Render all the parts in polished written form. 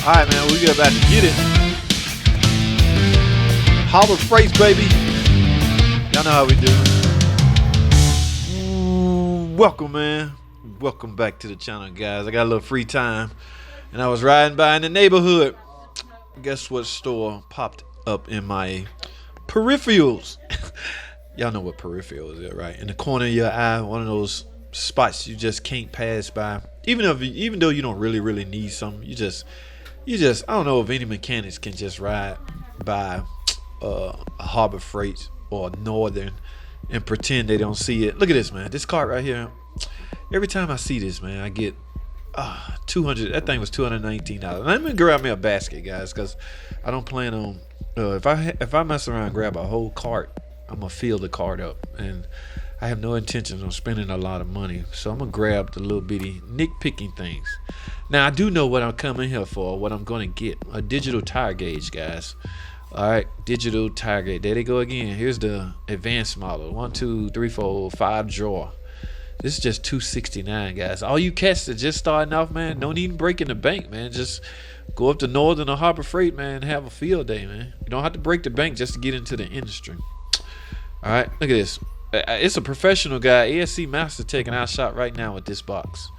Alright, man, we about to get it. Harbor Freight, baby. Y'all know how we do. Welcome, man. Welcome back to the channel, guys. I got a little free time, and I was riding by in the neighborhood. Guess what store popped up in my peripherals? Y'all know what peripherals is, right? In the corner of your eye, one of those spots you just can't pass by. Even though you don't really need something, you just I don't know if any mechanics can just ride by a Harbor Freight or Northern and pretend they don't see it. Look at this, man. This cart right here. Every time I see this, man, I get 200. That thing was $219. Let me grab me a basket, guys, because I don't plan on. If I mess around and grab a whole cart, I'm gonna fill the cart up, and I have no intentions on spending a lot of money. So I'm gonna grab the little bitty nitpicking things. Now I do know what I'm coming here for. What I'm gonna get: a digital tire gauge, guys. All right, digital tire gauge. There they go again. Here's the advanced model. 1, 2, 3, 4, 5 drawer. This is just $269, guys. All you cats that just starting off, man, don't even break in the bank, man. Just go up to Northern or Harbor Freight, man, and have a field day, man. You don't have to break the bank just to get into the industry. All right, look at this. It's a professional guy, ASC Master, taking our shot right now with this box.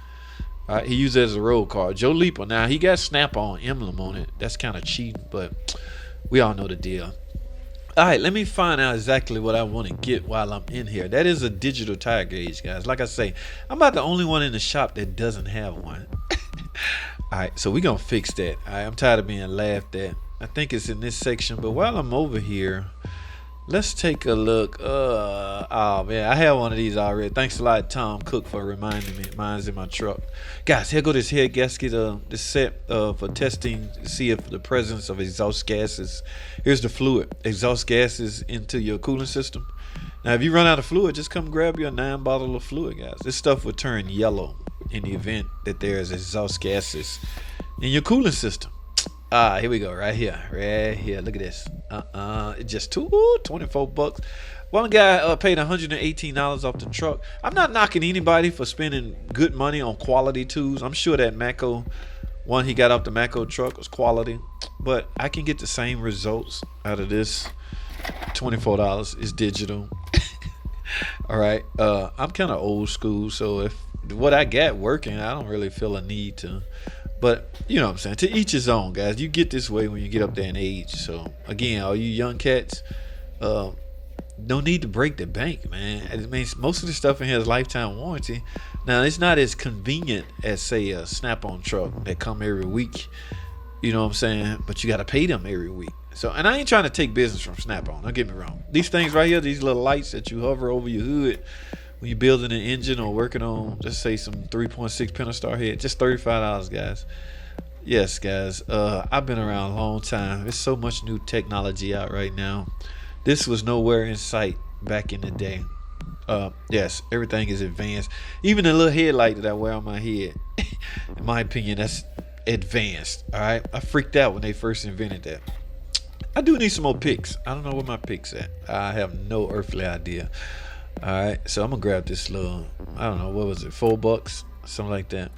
All right, he used it as a road card. Joe Leaper. Now, he got Snap-on emblem on it. That's kind of cheating, but we all know the deal. All right, let me find out exactly what I want to get while I'm in here. That is a digital tire gauge, guys. Like I say, I'm about the only one in the shop that doesn't have one. All right, so we're going to fix that. All right, I'm tired of being laughed at. I think it's in this section, but while I'm over here, let's take a look. Oh, man, I have one of these already. Thanks a lot, Tom Cook, for reminding me. Mine's in my truck. Guys, here go this head gasket, this set for testing to see if the presence of exhaust gases. Here's the fluid. Exhaust gases into your cooling system. Now, if you run out of fluid, just come grab your 9 bottle of fluid, guys. This stuff will turn yellow in the event that there's exhaust gases in your cooling system. Here we go, right here. Look at this. It's just $24. One guy paid $118 off the truck. I'm not knocking anybody for spending good money on quality tools. I'm sure that Mako one he got off the Mako truck was quality, but I can get the same results out of this. $24 is digital. All right. I'm kind of old school, so if what I got working, I don't really feel a need to. But you know what I'm saying, to each his own, guys. You get this way when you get up there in age. So again, all you young cats, no need to break the bank, man. I mean, most of the stuff in here is lifetime warranty. Now, it's not as convenient as, say, a Snap-on truck that come every week. You know what I'm saying? But you got to pay them every week. So, and I ain't trying to take business from Snap-on. Don't get me wrong. These things right here, these little lights that you hover over your hood when you're building an engine or working on, just say, some 3.6 Pentastar head, just $35, guys. Yes, guys. I've been around a long time. There's so much new technology out right now. This was nowhere in sight back in the day. Yes, everything is advanced. Even the little headlight that I wear on my head, in my opinion, that's advanced. All right, I freaked out when they first invented that. I do need some more picks. I don't know where my picks at. I have no earthly idea. All right, so I'm gonna grab this little, I don't know, what was it, $4, something like that.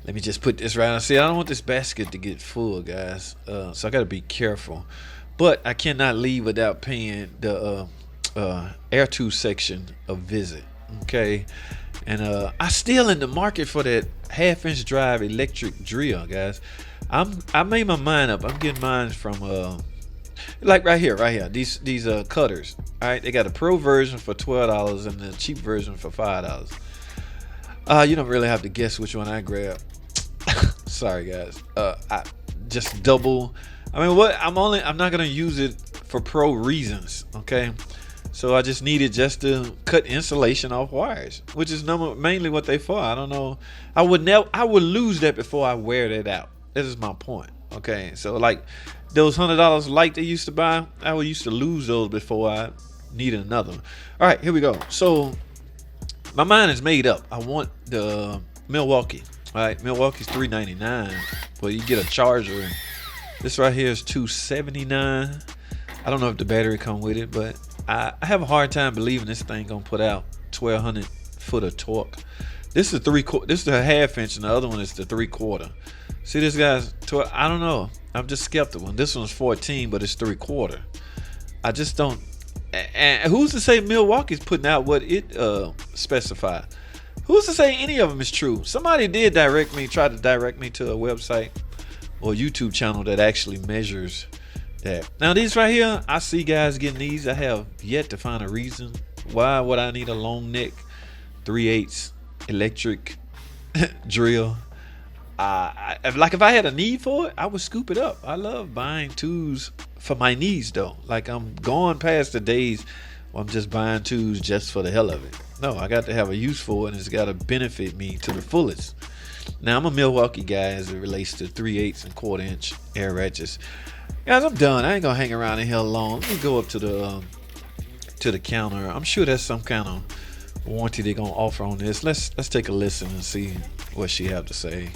Let me just put this right on. See, I don't want this basket to get full, guys. So I gotta be careful. But I cannot leave without paying the air tube section a visit. Okay, and I still in the market for that 1/2-inch drive electric drill, guys. I made my mind up. I'm getting mine from like right here. These cutters. All right, they got a pro version for $12 and the cheap version for $5. You don't really have to guess which one I grab. Sorry, guys. I just double. I mean, I'm not gonna use it for pro reasons, okay? So I just need it just to cut insulation off wires, which is mainly what they for. I don't know. I would lose that before I wear that out. This is my point, okay? So like those $100 light they used to buy, I used to lose those before I needed another one. All right, here we go. So my mind is made up. I want the Milwaukee. All right, Milwaukee's $399, but you get a charger. This right here is $279. I don't know if the battery come with it, but I have a hard time believing this thing gonna put out 1,200 foot of torque. This is this is the half inch, and the other one is the 3/4. See, this guy's 12. I don't know. I'm just skeptical. And this one's 14, but it's 3/4. I just don't. And who's to say Milwaukee's putting out what it specified? Who's to say any of them is true? Somebody did try to direct me to a website or YouTube channel that actually measures that. Now these right here, I see guys getting these. I have yet to find a reason why would I need a long neck 3/8 electric drill. If I had a need for it, I would scoop it up. I love buying tools for my needs though. Like, I'm going past the days where I'm just buying tools just for the hell of it. No, I got to have a use for it, and it's got to benefit me to the fullest. Now, I'm a Milwaukee guy as it relates to 3/8 and 1/4 inch air ratchets. Guys, I'm done. I ain't gonna hang around in here long. Let me go up to the counter. I'm sure there's some kind of warranty they're gonna offer on this. Let's take a listen and see what she have to say.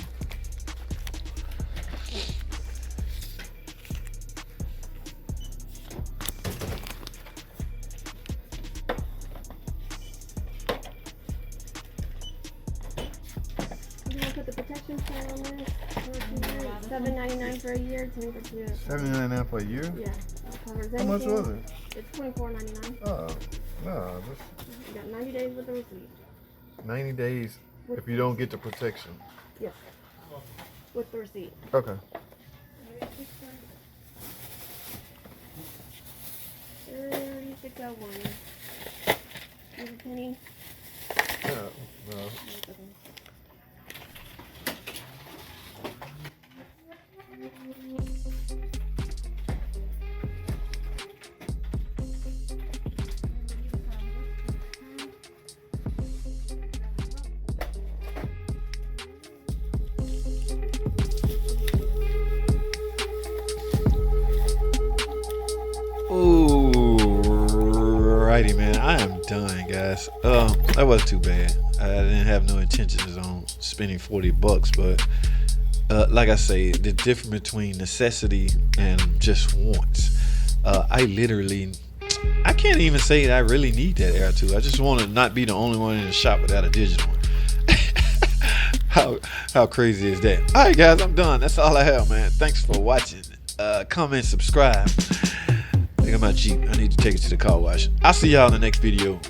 Put the protection plan on this for 2 years. $7.99 for a year. $7.99 for a year? Yeah, that covers anything. How much was it? It's $24.99. Oh, no, You got 90 days with the receipt. 90 days if you don't get the protection. Yes, with the receipt. Okay. 3601. Here's a penny. Yeah, no. Alrighty, man. I am done, guys. That wasn't too bad. I didn't have no intentions on spending $40, but like I say, the difference between necessity and just wants. I can't even say that I really need that Air 2. I just want to not be the only one in the shop without a digital one. How crazy is that? All right, guys, I'm done. That's all I have, man. Thanks for watching. Comment, subscribe. I got my Jeep. I need to take it to the car wash. I'll see y'all in the next video.